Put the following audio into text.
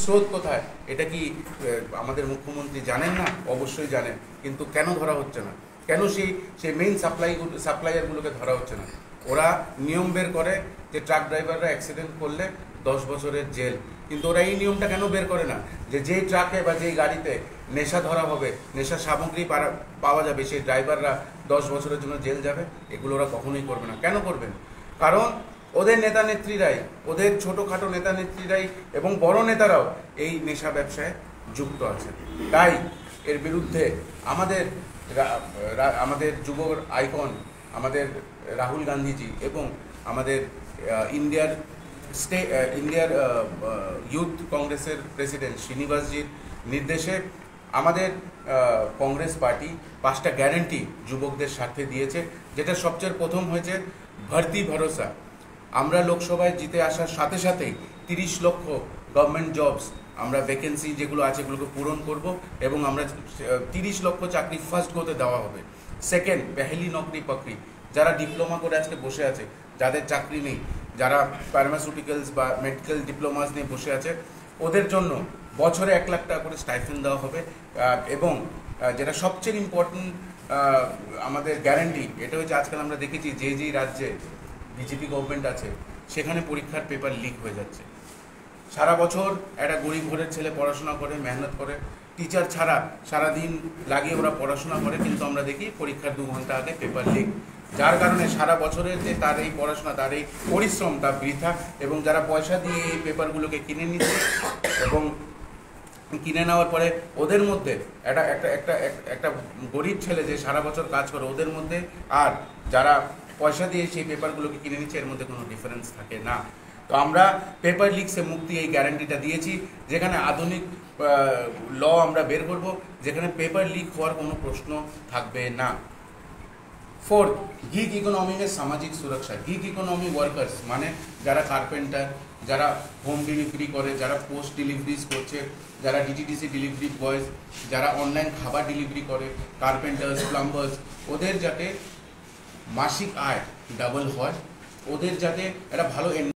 স্রোত কোথায়, এটা কি আমাদের মুখ্যমন্ত্রী জানেন না? অবশ্যই জানেন, কিন্তু কেন ধরা হচ্ছে না? কেন সেই মেইন সাপ্লাইয়ারগুলোকে ধরা হচ্ছে না? ওরা নিয়ম বের করে যে ট্রাক ড্রাইভাররা অ্যাক্সিডেন্ট করলে 10 বছরের জেল, কিন্তু ওরা এই নিয়মটা কেন বের করে না যে যেই ট্রাকে বা যেই গাড়িতে নেশা ধরা হবে, নেশা সামগ্রী পাওয়া যাবে, সেই ড্রাইভাররা 10 বছরের জন্য জেল যাবে? এগুলো ওরা কখনোই করবে না। কেন করবেন? কারণ ওদের নেতা নেত্রীরাই, ওদের ছোটোখাটো নেতা নেত্রীরাই এবং বড় নেতারাও এই নেশা ব্যবসায় যুক্ত আছে। তাই এর বিরুদ্ধে আমাদের যুব আইকন আমাদের রাহুল গান্ধীজি এবং আমাদের ইন্ডিয়ার ইউথ কংগ্রেসের প্রেসিডেন্ট শ্রীনিবাসজির নির্দেশে আমাদের কংগ্রেস পার্টি 5টা গ্যারেন্টি যুবকদের স্বার্থে দিয়েছে, যেটা সবচেয়ে প্রথম হয়েছে ভর্তি ভরসা। আমরা লোকসভায় জিতে আসার সাথে সাথেই 30 লক্ষ গভর্নমেন্ট জবস, আমরা ভ্যাকেন্সি যেগুলো আছে এগুলোকে পূরণ করব এবং আমরা 30 লক্ষ চাকরি ফার্স্ট গোতে দেওয়া হবে। সেকেন্ড, পেহেলি নকরি পকরি, যারা ডিপ্লোমা করে আজকে বসে আছে, যাদের চাকরি নেই, যারা ফার্মাসিউটিক্যালস বা মেডিকেল ডিপ্লোমাস নিয়ে বসে আছে, ওদের জন্য বছরে 1 লাখ টাকা করে স্টাইপেন্ড দেওয়া হবে। এবং যেটা সবচেয়ে ইম্পর্টেন্ট আমাদের গ্যারান্টি, এটা হচ্ছে আজকাল আমরা দেখেছি যেই রাজ্যে বিজেপি গভর্নমেন্ট আছে সেখানে পরীক্ষার পেপার লিক হয়ে যাচ্ছে। সারা বছর একটা গরিব ঘরের ছেলে পড়াশোনা করে, মেহনত করে, টিচার ছাড়া সারাদিন লাগিয়ে ওরা পড়াশোনা করে, কিন্তু আমরা দেখি পরীক্ষার 2 ঘন্টা আগে পেপার লিক, যার কারণে সারা বছরের যে তার এই পড়াশোনা, তার এই পরিশ্রম, তার বৃথা। এবং যারা পয়সা দিয়ে এই পেপারগুলোকে কিনে নিচ্ছে এবং কিনে নেওয়ার পরে ওদের মধ্যে একটা গরিব ছেলে যে সারা বছর কাজ করে, ওদের মধ্যে আর যারা পয়সা দিয়ে সেই পেপারগুলোকে কিনে নিচ্ছে এর মধ্যে কোনো ডিফারেন্স থাকে না। তো আমরা পেপার লিকসে মুক্তি এই গ্যারান্টিটা দিয়েছি, যেখানে আধুনিক ল আমরা বের করব, যেখানে পেপার লিক হওয়ার কোনো প্রশ্ন থাকবে না। फोर्थ, गीग इकोनॉमी में सामाजिक सुरक्षा। गीग इकोनॉमी वर्कर्स माने যারা কার্পেন্টার, যারা হোম ডেলিভারি করে, যারা পোস্ট ডেলিভারিজ করছে, যারা ডিটিডিসি ডেলিভারি বয়েজ, যারা অনলাইন খাবার ডেলিভারি করে, কার্পেন্টার্স, প্লাম্বার্স, ওদের যাতে মাসিক আয় ডাবল হয়, ওদের যাতে একটা ভালো